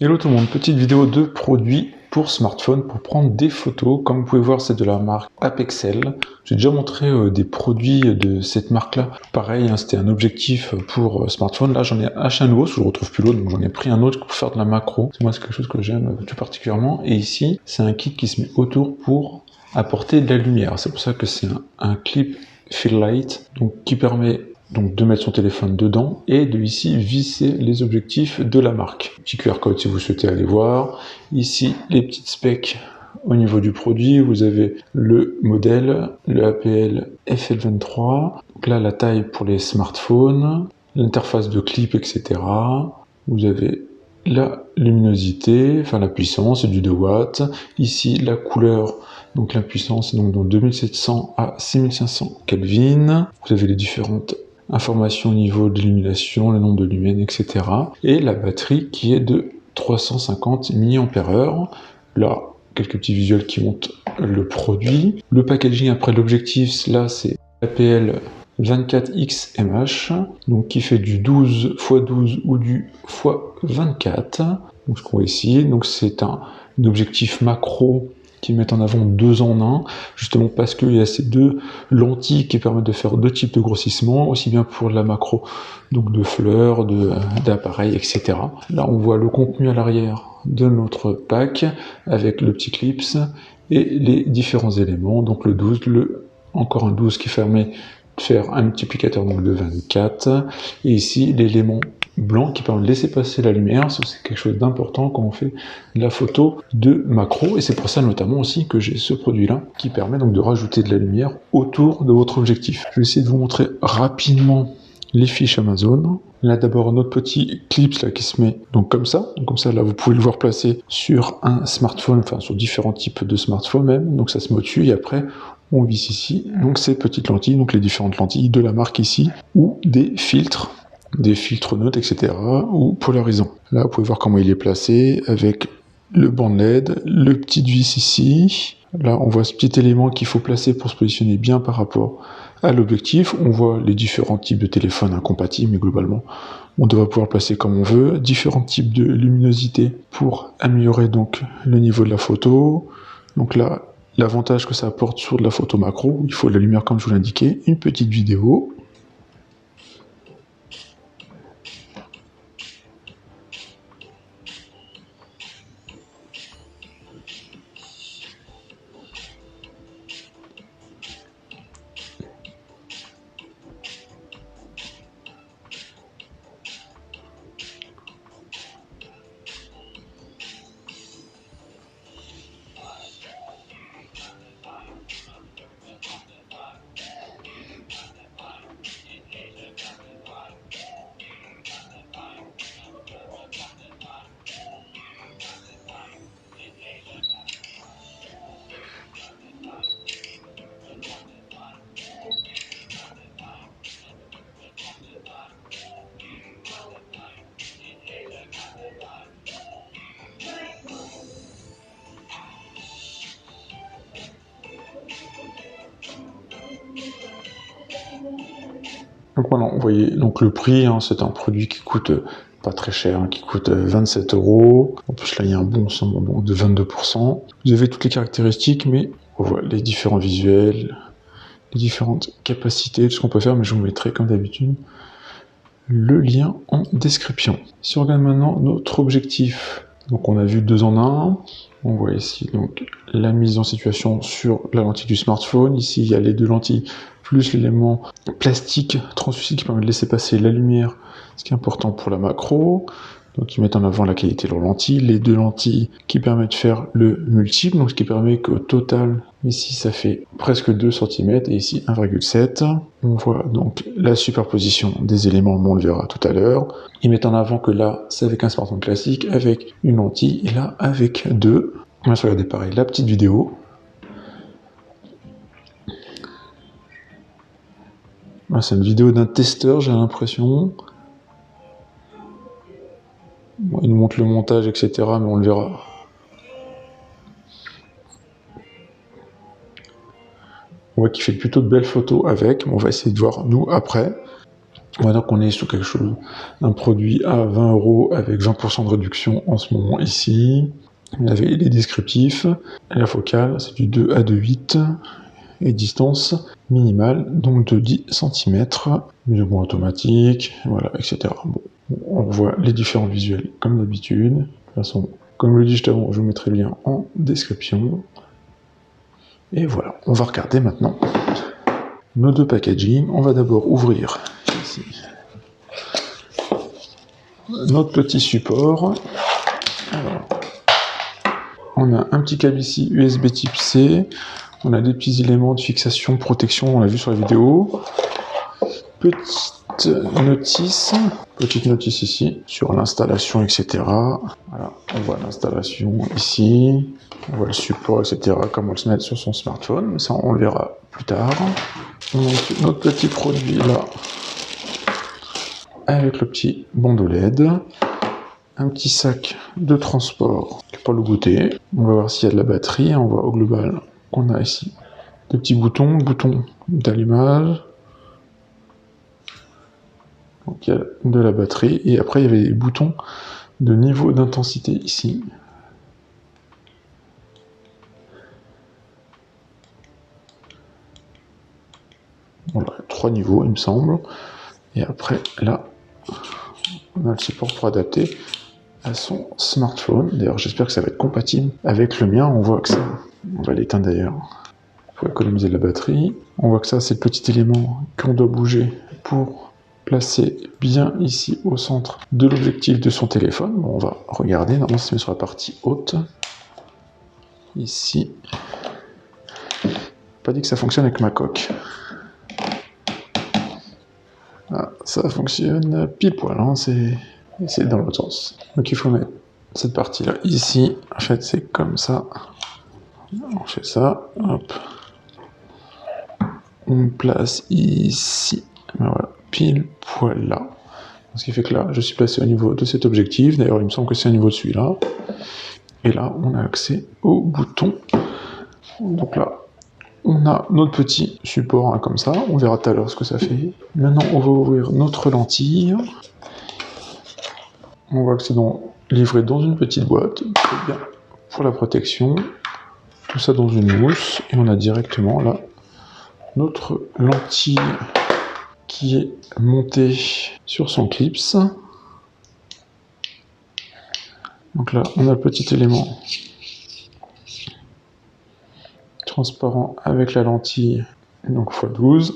Hello tout le monde, petite vidéo de produits pour smartphone pour prendre des photos. Comme vous pouvez voir, c'est de la marque Apexel. J'ai déjà montré des produits de cette marque-là. Pareil, hein, c'était un objectif pour smartphone. Là, j'en ai acheté un nouveau, parce que je retrouve plus l'autre, donc j'en ai pris un autre pour faire de la macro. Moi, c'est quelque chose que j'aime tout particulièrement. Et ici, c'est un kit qui se met autour pour apporter de la lumière. C'est pour ça que c'est un clip fill light, donc qui permet donc de mettre son téléphone dedans et de ici visser les objectifs de la marque. Petit QR code si vous souhaitez aller voir. Ici les petites specs au niveau du produit. Vous avez le modèle, le APL FL23. Donc là la taille pour les smartphones, l'interface de clip, etc. Vous avez la luminosité, enfin la puissance, du 2 watts. Ici la couleur. Donc la puissance, donc dans 2700 à 6500 Kelvin. Vous avez les différentes informations au niveau de l'illumination, le nombre de lumens, etc. Et la batterie qui est de 350 mAh. Là, quelques petits visuels qui montrent le produit. Le packaging après l'objectif, là c'est APL 24XMH, donc qui fait du 12 x 12 ou du x 24. Donc ce qu'on voit ici, donc c'est un objectif macro qui mettent en avant 2 en 1, justement parce qu'il y a ces deux lentilles qui permettent de faire deux types de grossissement, aussi bien pour la macro, donc de fleurs, d'appareils, etc. Là, on voit le contenu à l'arrière de notre pack, avec le petit clips et les différents éléments, donc le 12, encore un 12 qui permet de faire un multiplicateur donc de 24, et ici l'élément blanc qui permet de laisser passer la lumière. C'est quelque chose d'important quand on fait la photo de macro, et c'est pour ça notamment aussi que j'ai ce produit là qui permet donc de rajouter de la lumière autour de votre objectif. Je vais essayer de vous montrer rapidement les fiches Amazon. Là d'abord notre petit clip là qui se met donc comme ça là vous pouvez le voir placé sur un smartphone, enfin sur différents types de smartphones même, donc ça se met au-dessus et après on visse ici donc ces petites lentilles, donc les différentes lentilles de la marque ici, ou des filtres neutres, etc. ou polarisants. Là, vous pouvez voir comment il est placé avec le banc LED, le petit vis ici. Là, on voit ce petit élément qu'il faut placer pour se positionner bien par rapport à l'objectif. On voit les différents types de téléphones incompatibles, mais globalement, on devrait pouvoir le placer comme on veut. Différents types de luminosité pour améliorer donc le niveau de la photo. Donc là, l'avantage que ça apporte sur de la photo macro, il faut de la lumière comme je vous l'indiquais, une petite vidéo. Donc voilà, vous voyez donc le prix, hein, c'est un produit qui coûte pas très cher, hein, qui coûte 27 €. En plus là il y a un bon de 22%. Vous avez toutes les caractéristiques, mais voilà les différents visuels, les différentes capacités, tout ce qu'on peut faire, mais je vous mettrai comme d'habitude le lien en description. Si on regarde maintenant notre objectif, donc on a vu 2 en 1. On voit ici donc la mise en situation sur la lentille du smartphone. Ici il y a les deux lentilles plus l'élément plastique translucide qui permet de laisser passer la lumière, ce qui est important pour la macro. Donc ils mettent en avant la qualité de leur lentille, les deux lentilles qui permettent de faire le multiple, donc ce qui permet qu'au total, ici ça fait presque 2 cm et ici 1,7. On voit donc la superposition des éléments, on le verra tout à l'heure. Ils mettent en avant que là c'est avec un smartphone classique, avec une lentille, et là avec deux. On va se regarder pareil la petite vidéo. C'est une vidéo d'un testeur, j'ai l'impression. Bon, il nous montre le montage, etc., mais on le verra. On voit qu'il fait plutôt de belles photos avec. On va essayer de voir, nous, après. Voilà, donc on est sur quelque chose, un produit à 20 € avec 20% de réduction en ce moment ici. Vous avez les descriptifs, la focale, c'est du 2 à 2,8 et distance minimale, donc de 10 cm, mise au point automatique, voilà, etc. Bon, on voit les différents visuels comme d'habitude. De toute façon, comme je le dis juste avant, je vous mettrai le lien en description. Et voilà, on va regarder maintenant nos deux packaging. On va d'abord ouvrir ici notre petit support. Alors, on a un petit câble ici USB type C. On a des petits éléments de fixation, protection, on l'a vu sur la vidéo. Petite notice ici sur l'installation, etc. Voilà, on voit l'installation ici, on voit le support, etc. Comment on le met sur son smartphone, ça on le verra plus tard. Donc notre petit produit là, avec le petit bandeau LED, un petit sac de transport pour le goûter. On va voir s'il y a de la batterie, on voit au global qu'on a ici des petits boutons d'allumage. Donc il y a de la batterie, et après il y avait des boutons de niveau d'intensité ici. Voilà, 3 niveaux il me semble. Et après là, on a le support pour adapter à son smartphone. D'ailleurs j'espère que ça va être compatible avec le mien. On voit que ça, on va l'éteindre d'ailleurs, pour économiser de la batterie. On voit que ça c'est le petit élément qu'on doit bouger pour placer bien ici au centre de l'objectif de son téléphone. Bon, on va regarder, normalement ça se met sur la partie haute. Ici. Pas dit que ça fonctionne avec ma coque. Ah, ça fonctionne pile poil, hein, c'est dans l'autre sens. Donc il faut mettre cette partie-là ici. En fait, c'est comme ça. On fait ça, hop. On place ici. Voilà, pile poil là. Ce qui fait que là, je suis placé au niveau de cet objectif. D'ailleurs, il me semble que c'est au niveau de celui-là. Et là, on a accès au bouton. Donc là, on a notre petit support, hein, comme ça. On verra tout à l'heure ce que ça fait. Maintenant, on va ouvrir notre lentille. On voit que c'est livré dans une petite boîte. Très bien. Pour la protection. Tout ça dans une mousse. Et on a directement là notre lentille qui est montée sur son clips. Donc là, on a le petit élément transparent avec la lentille, donc x12.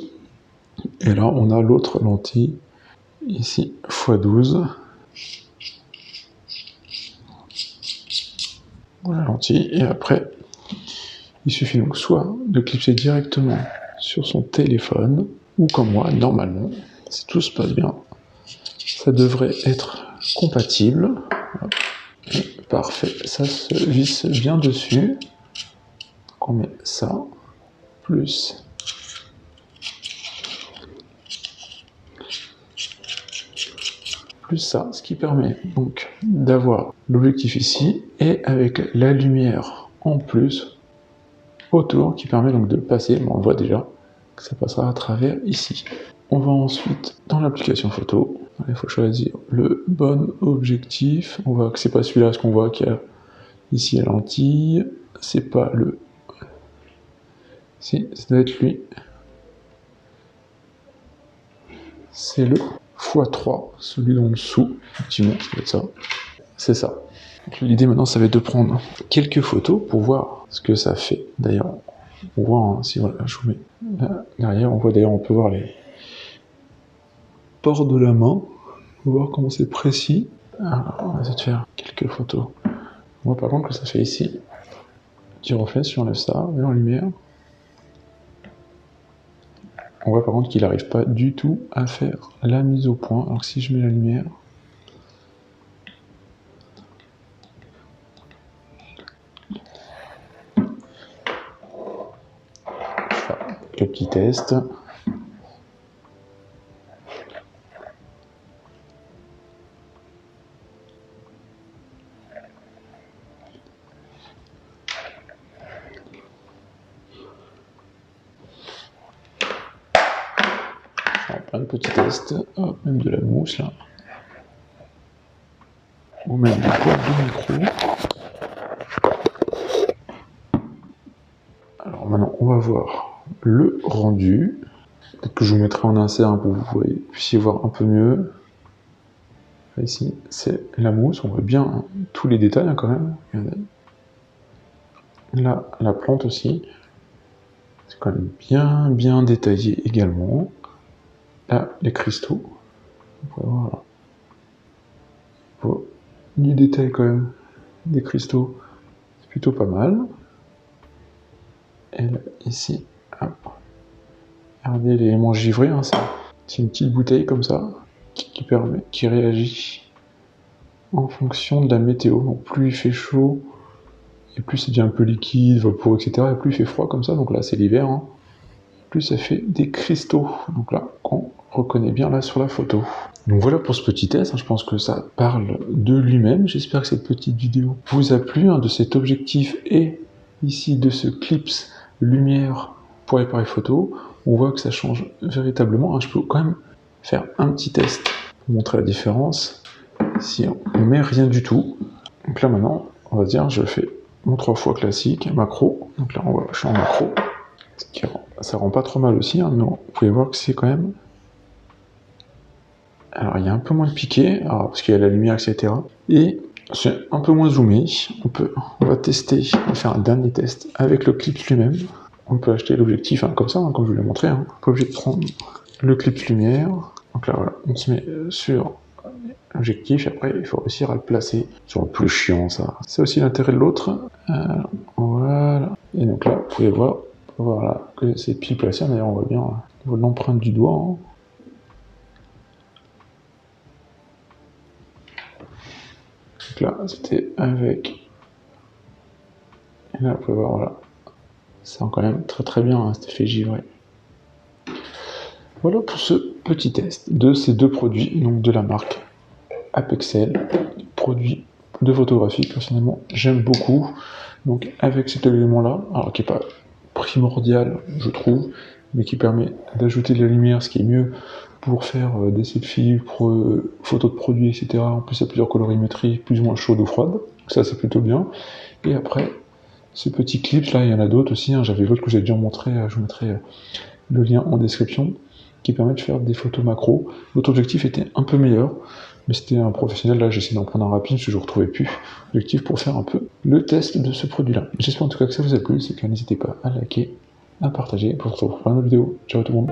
Et là, on a l'autre lentille, ici, x12. Voilà la lentille. Et après, il suffit donc soit de clipser directement sur son téléphone, ou comme moi, normalement, si tout se passe bien, ça devrait être compatible. Parfait, ça se visse bien dessus. Donc on met ça, plus ça, ce qui permet donc d'avoir l'objectif ici, et avec la lumière en plus autour, qui permet donc de passer, bon, on voit déjà que ça passera à travers ici. On va ensuite dans l'application photo, il faut choisir le bon objectif. On voit que c'est pas celui-là, ce qu'on voit qu'il y a ici la lentille, c'est pas le... Si, ça doit être lui. C'est le x3, celui en dessous, effectivement, ça doit être ça. C'est ça. L'idée maintenant, ça va être de prendre quelques photos pour voir ce que ça fait. D'ailleurs, on voit, hein, si voilà, je vous mets là, derrière, on voit d'ailleurs, on peut voir les pores de la main. On va voir comment c'est précis. Alors, on va essayer de faire quelques photos. On voit par contre que ça fait ici petit reflet. Si on enlève ça, on met en lumière. On voit par contre qu'il n'arrive pas du tout à faire la mise au point. Alors que si je mets la lumière, je fais quelques petits tests. petit test, hop, même de la mousse là, ou même du poil de micro. Alors maintenant, on va voir le rendu. Peut-être que je vous mettrai en insert pour que vous puissiez voir un peu mieux. Là, ici, c'est la mousse, on voit bien tous les détails quand même. Regardez. Là, la plante aussi. C'est quand même bien détaillé également. Là, les cristaux. On peut voir là. Du détail quand même. Des cristaux. C'est plutôt pas mal. Et là, ici, hop. Regardez l'élément givré, hein, c'est une petite bouteille comme ça, qui réagit en fonction de la météo. Donc plus il fait chaud, et plus c'est déjà un peu liquide, vaporeux, etc. Et plus il fait froid comme ça, donc là c'est l'hiver, hein, plus ça fait des cristaux. Donc là, on reconnaît bien là sur la photo. Donc voilà pour ce petit test, hein, je pense que ça parle de lui-même. J'espère que cette petite vidéo vous a plu, hein, de cet objectif et ici de ce clips lumière pour l'appareil photo. On voit que ça change véritablement, hein. Je peux quand même faire un petit test pour montrer la différence. Si on met rien du tout, donc là maintenant, on va dire, je fais mon 3 fois classique, macro. Donc là, je suis en macro. Ça rend pas trop mal aussi, hein, mais vous pouvez voir que c'est quand même... Alors, il y a un peu moins de piqué, parce qu'il y a la lumière, etc. Et c'est un peu moins zoomé. On va tester, on va faire un dernier test avec le clip lui-même. On peut acheter l'objectif, hein, comme ça, hein, comme je vous l'ai montré. Hein. Pas obligé de prendre le clip lumière. Donc là, voilà, on se met sur l'objectif, et après, il faut réussir à le placer sur le plus chiant, ça. C'est aussi l'intérêt de l'autre. Voilà. Et donc là, vous pouvez voir, voilà, que c'est pile placé. D'ailleurs, on voit bien l'empreinte du doigt. Hein. Donc là, c'était avec... Et là, vous pouvez voir, voilà. Ça rend quand même très bien, hein, cet effet givré. Voilà pour ce petit test de ces deux produits, donc de la marque Apexel, produit de photographie. Personnellement, j'aime beaucoup. Donc avec cet élément-là, alors qui n'est pas primordial, je trouve, mais qui permet d'ajouter de la lumière, ce qui est mieux pour faire des selfies, pour photos de produits, etc. En plus, il y a plusieurs colorimétries, plus ou moins chaudes ou froides. Donc ça, c'est plutôt bien. Et après, ces petits clips, là, il y en a d'autres aussi. Hein. J'avais l'autre que j'ai déjà montré, je vous mettrai le lien en description, qui permet de faire des photos macro. L'autre objectif était un peu meilleur, mais c'était un professionnel. Là, j'ai essayé d'en prendre un rapide, parce que je ne retrouvais plus l'objectif pour faire un peu le test de ce produit-là. J'espère en tout cas que ça vous a plu. C'est que n'hésitez pas à liker, à partager, pour se retrouver pour une autre vidéo. Ciao tout le monde.